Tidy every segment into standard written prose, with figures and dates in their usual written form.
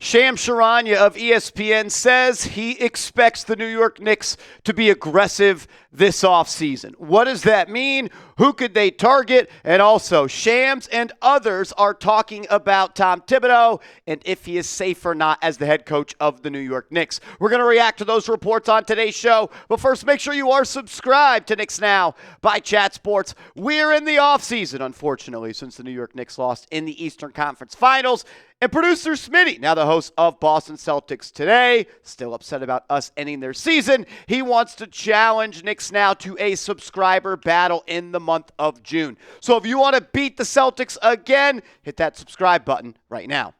Charania of ESPN says he expects the New York Knicks to be aggressive this offseason. What does that mean? Who could they target? And also, Shams and others are talking about Tom Thibodeau and if he is safe or not as the head coach of the New York Knicks. We're going to react to those reports on today's show. But first, make sure you are subscribed to Knicks Now by Chat Sports. We're in the offseason, unfortunately, since the New York Knicks lost in the Eastern Conference Finals. And producer Smitty, now the host of Boston Celtics Today, still upset about us ending their season. He wants to challenge Knicks Now to a subscriber battle in the month of June. So if you want to beat the Celtics again, hit that subscribe button right now.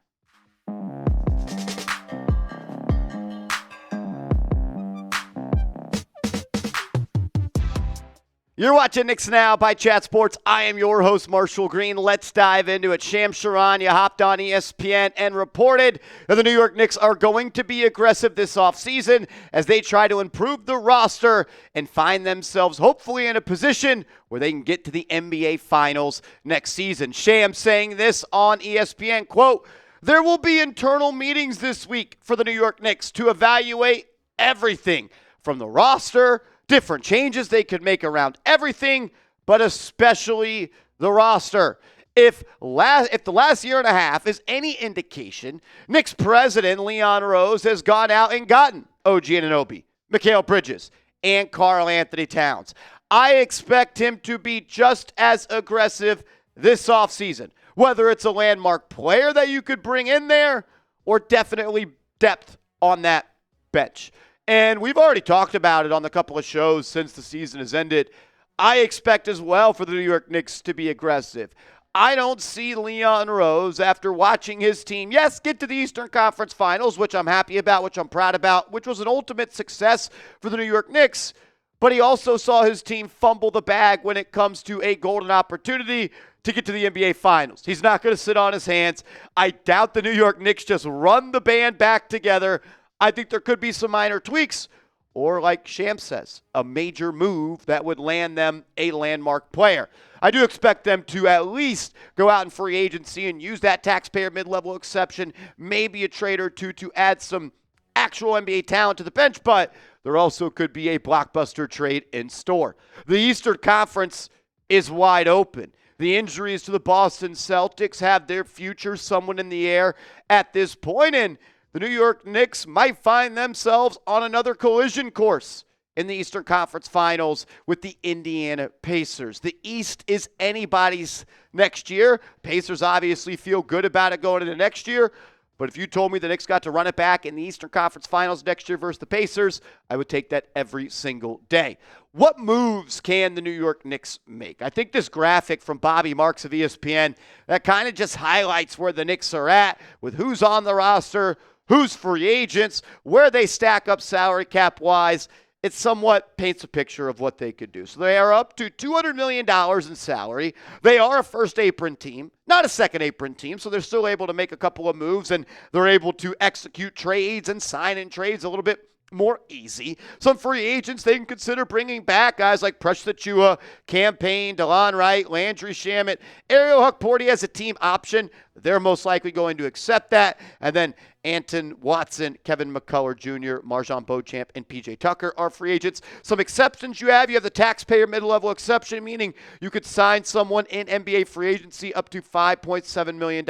You're watching Knicks Now by Chat Sports. I am your host, Marshall Green. Let's dive into it. Charania hopped on ESPN and reported that the New York Knicks are going to be aggressive this offseason as they try to improve the roster and find themselves hopefully in a position where they can get to the NBA Finals next season. Sham saying this on ESPN, quote, "There will be internal meetings this week for the New York Knicks to evaluate everything from the roster, different changes they could make around everything, but especially the roster. If the last year and a half is any indication, Knicks president Leon Rose has gone out and gotten OG Anunoby, Mikal Bridges, and Karl Anthony Towns. I expect him to be just as aggressive this offseason, whether it's a landmark player that you could bring in there or definitely depth on that bench. And we've already talked about it on the couple of shows since the season has ended. I expect as well for the New York Knicks to be aggressive. I don't see Leon Rose, after watching his team, yes, get to the Eastern Conference Finals, which I'm happy about, which I'm proud about, which was an ultimate success for the New York Knicks, but he also saw his team fumble the bag when it comes to a golden opportunity to get to the NBA Finals. He's not going to sit on his hands. I doubt the New York Knicks just run the band back together. I think there could be some minor tweaks, or like Sham says, a major move that would land them a landmark player. I do expect them to at least go out in free agency and use that taxpayer mid-level exception, maybe a trade or two to add some actual NBA talent to the bench, but there also could be a blockbuster trade in store. The Eastern Conference is wide open. The injuries to the Boston Celtics have their future somewhat in the air at this point, and the New York Knicks might find themselves on another collision course in the Eastern Conference Finals with the Indiana Pacers. The East is anybody's next year. Pacers obviously feel good about it going into next year, but if you told me the Knicks got to run it back in the Eastern Conference Finals next year versus the Pacers, I would take that every single day. What moves can the New York Knicks make? I think this graphic from Bobby Marks of ESPN, that kind of just highlights where the Knicks are at with who's on the roster, who's free agents, where they stack up salary cap-wise. It somewhat paints a picture of what they could do. So they are up to $200 million in salary. They are a first-apron team, not a second-apron team, so they're still able to make a couple of moves, and they're able to execute trades and sign in trades a little bit more easy. Some free agents they can consider bringing back, guys like Precious Achiuwa, Campaign, DeLon Wright, Landry Shamet, Ariel Hukporti as a team option. They're most likely going to accept that. And then Anton Watson, Kevin McCullough Jr., Marjon Beauchamp, and P.J. Tucker are free agents. Some exceptions you have the taxpayer mid-level exception, meaning you could sign someone in NBA free agency up to $5.7 million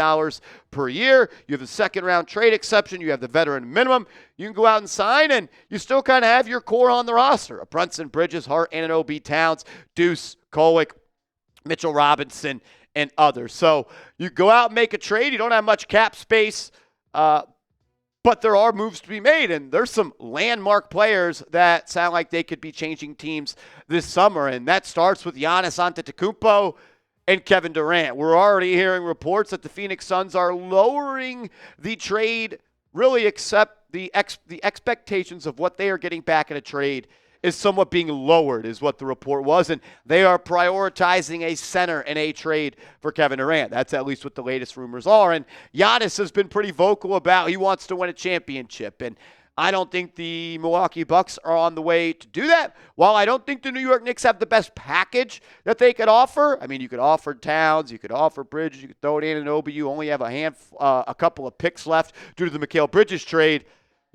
per year. You have the second-round trade exception. You have the veteran minimum. You can go out and sign, and you still kind of have your core on the roster. Brunson, Bridges, Hart, Anunoby, Towns, Deuce, Kolek, Mitchell Robinson, and others. So you go out and make a trade. You don't have much cap space, but there are moves to be made, and there's some landmark players that sound like they could be changing teams this summer, and that starts with Giannis Antetokounmpo and Kevin Durant. We're already hearing reports that the Phoenix Suns are lowering the trade, really accept the expectations of what they are getting back in a trade is somewhat being lowered, is what the report was, and they are prioritizing a center in a trade for Kevin Durant. That's at least what the latest rumors are, and Giannis has been pretty vocal about he wants to win a championship, and I don't think the Milwaukee Bucks are on the way to do that. While I don't think the New York Knicks have the best package that they could offer, I mean, you could offer Towns, you could offer Bridges, you could throw it in Anunoby. You only have a couple of picks left due to the Mikal Bridges trade.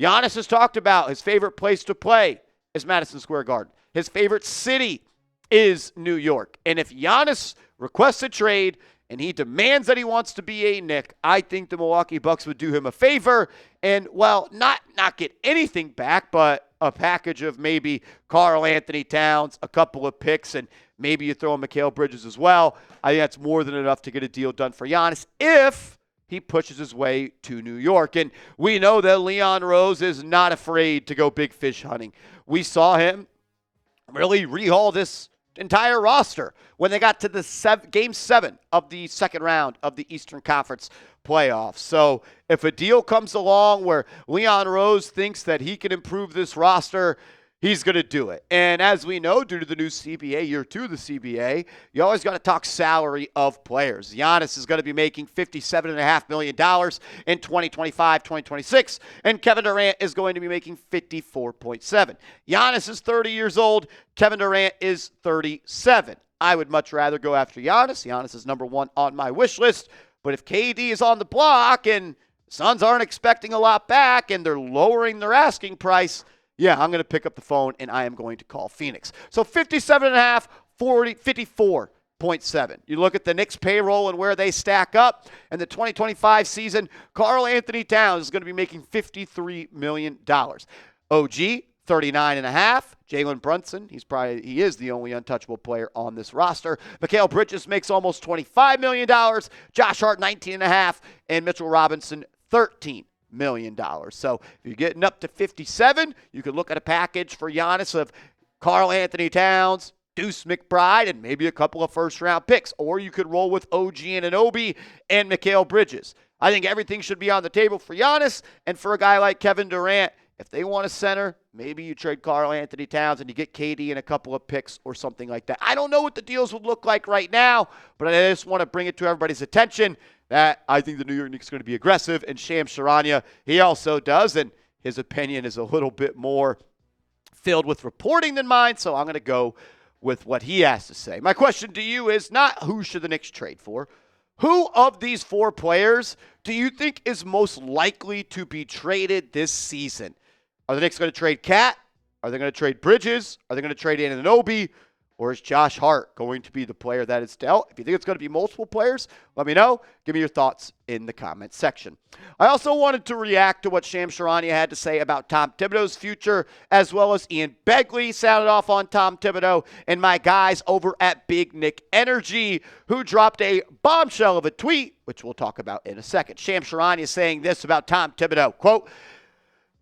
Giannis has talked about his favorite place to play is Madison Square Garden. His favorite city is New York. And if Giannis requests a trade and he demands that he wants to be a Knick, I think the Milwaukee Bucks would do him a favor and, well, not get anything back, but a package of maybe Karl Anthony Towns, a couple of picks, and maybe you throw in Mikal Bridges as well. I think that's more than enough to get a deal done for Giannis if he pushes his way to New York. And we know that Leon Rose is not afraid to go big fish hunting. We saw him really rehaul this entire roster when they got to the Game 7 of the second round of the Eastern Conference playoffs. So if a deal comes along where Leon Rose thinks that he can improve this roster, he's going to do it. And as we know, due to the new CBA, year 2 of the CBA, you always got to talk salary of players. Giannis is going to be making $57.5 million in 2025-2026, and Kevin Durant is going to be making $54.7. Giannis is 30 years old. Kevin Durant is 37. I would much rather go after Giannis. Giannis is number 1 on my wish list. But if KD is on the block and Suns aren't expecting a lot back and they're lowering their asking price, yeah, I'm going to pick up the phone and I am going to call Phoenix. So 57.5, 54.7. You look at the Knicks payroll and where they stack up. In the 2025 season, Karl Anthony Towns is going to be making $53 million. OG, 39.5. Jalen Brunson, he is the only untouchable player on this roster. Mikal Bridges makes almost $25 million. Josh Hart, 19.5. And Mitchell Robinson, $13 million. So if you're getting up to 57, you could look at a package for Giannis of Karl Anthony Towns, Deuce McBride, and maybe a couple of first-round picks. Or you could roll with OG Anunoby and Mikal Bridges. I think everything should be on the table for Giannis, and for a guy like Kevin Durant, if they want a center, maybe you trade Karl Anthony Towns and you get KD and a couple of picks or something like that. I don't know what the deals would look like right now, but I just want to bring it to everybody's attention that I think the New York Knicks are going to be aggressive, and Shams Charania, he also does, and his opinion is a little bit more filled with reporting than mine, so I'm going to go with what he has to say. My question to you is not who should the Knicks trade for. Who of these 4 players do you think is most likely to be traded this season? Are the Knicks going to trade Cat? Are they going to trade Bridges? Are they going to trade Anunoby? Or is Josh Hart going to be the player that is dealt? If you think it's going to be multiple players, let me know. Give me your thoughts in the comments section. I also wanted to react to what Shams Charania had to say about Tom Thibodeau's future, as well as Ian Begley sounded off on Tom Thibodeau, and my guys over at Big Knick Energy, who dropped a bombshell of a tweet, which we'll talk about in a second. Shams Charania saying this about Tom Thibodeau, quote,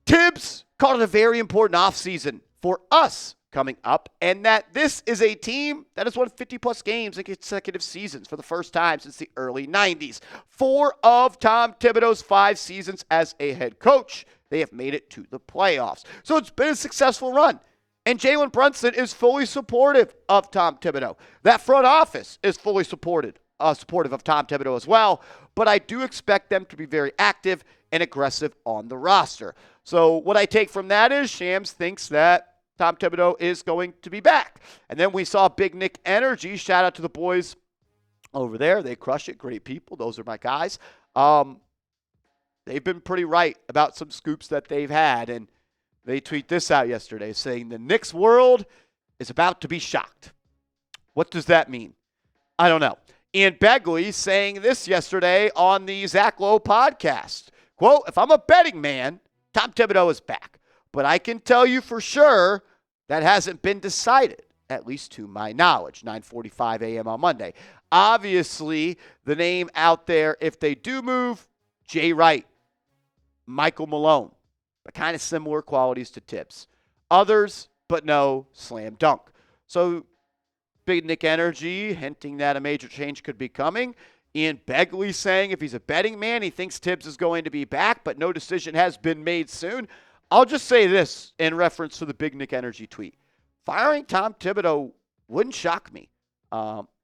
Tibbs called it a very important offseason for us coming up, and that this is a team that has won 50-plus games in consecutive seasons for the first time since the early 90s. 4 of Tom Thibodeau's 5 seasons as a head coach, they have made it to the playoffs. So it's been a successful run. And Jalen Brunson is fully supportive of Tom Thibodeau. That front office is fully supportive of Tom Thibodeau as well, but I do expect them to be very active and aggressive on the roster. So what I take from that is Shams thinks that Tom Thibodeau is going to be back. And then we saw Big Knick Energy. Shout out to the boys over there. They crush it. Great people. Those are my guys. They've been pretty right about some scoops that they've had. And they tweet this out yesterday saying the Knicks world is about to be shocked. What does that mean? I don't know. Ian Begley saying this yesterday on the Zach Lowe podcast. Quote, if I'm a betting man, Tom Thibodeau is back. But I can tell you for sure that hasn't been decided, at least to my knowledge, 9:45 a.m. on Monday. Obviously, the name out there, if they do move, Jay Wright, Michael Malone, but kind of similar qualities to Tibbs. Others, but no slam dunk. So Big Knick Energy hinting that a major change could be coming. Ian Begley saying if he's a betting man, he thinks Tibbs is going to be back, but no decision has been made soon. I'll just say this in reference to the Big Knick Energy tweet. Firing Tom Thibodeau wouldn't shock me.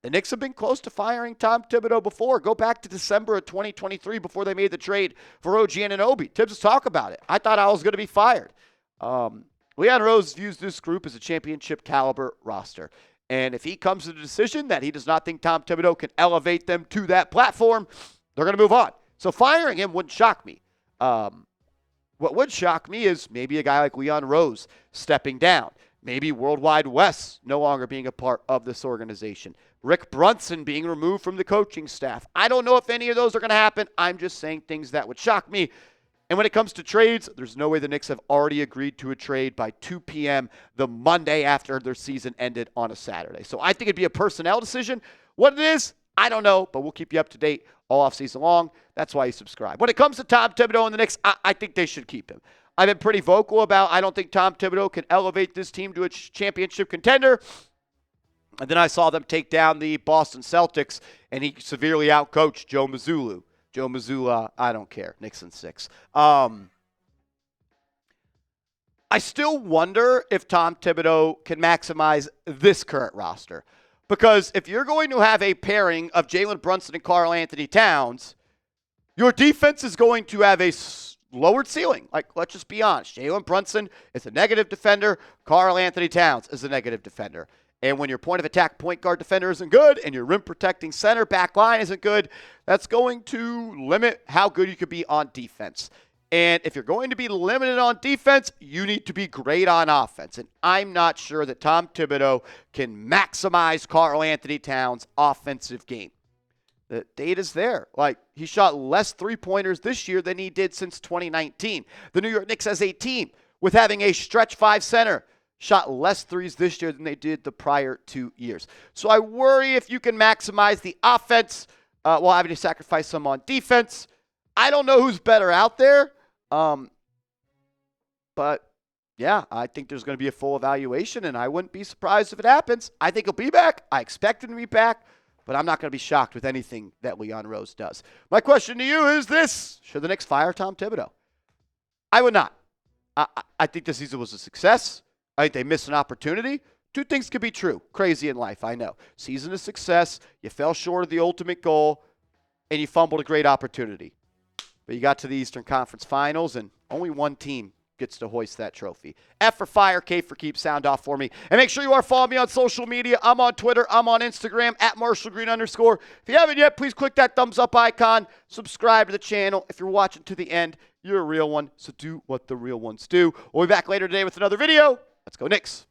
The Knicks have been close to firing Tom Thibodeau before. Go back to December of 2023 before they made the trade for OG Anunoby. Tibbs talk about it. I thought I was going to be fired. Leon Rose views this group as a championship caliber roster. And if he comes to the decision that he does not think Tom Thibodeau can elevate them to that platform, they're going to move on. So firing him wouldn't shock me. What would shock me is maybe a guy like Leon Rose stepping down. Maybe Worldwide Wes no longer being a part of this organization. Rick Brunson being removed from the coaching staff. I don't know if any of those are going to happen. I'm just saying things that would shock me. And when it comes to trades, there's no way the Knicks have already agreed to a trade by 2 p.m. the Monday after their season ended on a Saturday. So I think it'd be a personnel decision. What it is, I don't know, but we'll keep you up to date all offseason long. That's why you subscribe. When it comes to Tom Thibodeau and the Knicks, I think they should keep him. I've been pretty vocal about I don't think Tom Thibodeau can elevate this team to a championship contender. And then I saw them take down the Boston Celtics, and he severely outcoached Joe Mazzulla. Joe Mazzulla, I don't care. Knicks in 6. I still wonder if Tom Thibodeau can maximize this current roster. Because if you're going to have a pairing of Jalen Brunson and Karl Anthony Towns, your defense is going to have a lowered ceiling. Like, let's just be honest. Jalen Brunson is a negative defender. Karl Anthony Towns is a negative defender. And when your point of attack point guard defender isn't good and your rim protecting center back line isn't good, that's going to limit how good you could be on defense. And if you're going to be limited on defense, you need to be great on offense. And I'm not sure that Tom Thibodeau can maximize Karl Anthony Towns' offensive game. The data's there. Like, he shot less three-pointers this year than he did since 2019. The New York Knicks as a team, with having a stretch 5 center, shot less threes this year than they did the prior 2 years. So I worry if you can maximize the offense while having to sacrifice some on defense. I don't know who's better out there. But, yeah, I think there's going to be a full evaluation, and I wouldn't be surprised if it happens. I think he'll be back. I expect him to be back. But I'm not going to be shocked with anything that Leon Rose does. My question to you is this. Should the Knicks fire Tom Thibodeau? I would not. I think this season was a success. I think they missed an opportunity. 2 things could be true. Crazy in life, I know. Season of success, you fell short of the ultimate goal, and you fumbled a great opportunity. But you got to the Eastern Conference Finals, and only one team gets to hoist that trophy. F for fire, K for keep, sound off for me. And make sure you are following me on social media. I'm on Twitter. I'm on Instagram, @MarshallGreen_. If you haven't yet, please click that thumbs up icon. Subscribe to the channel. If you're watching to the end, you're a real one, so do what the real ones do. We'll be back later today with another video. Let's go Knicks.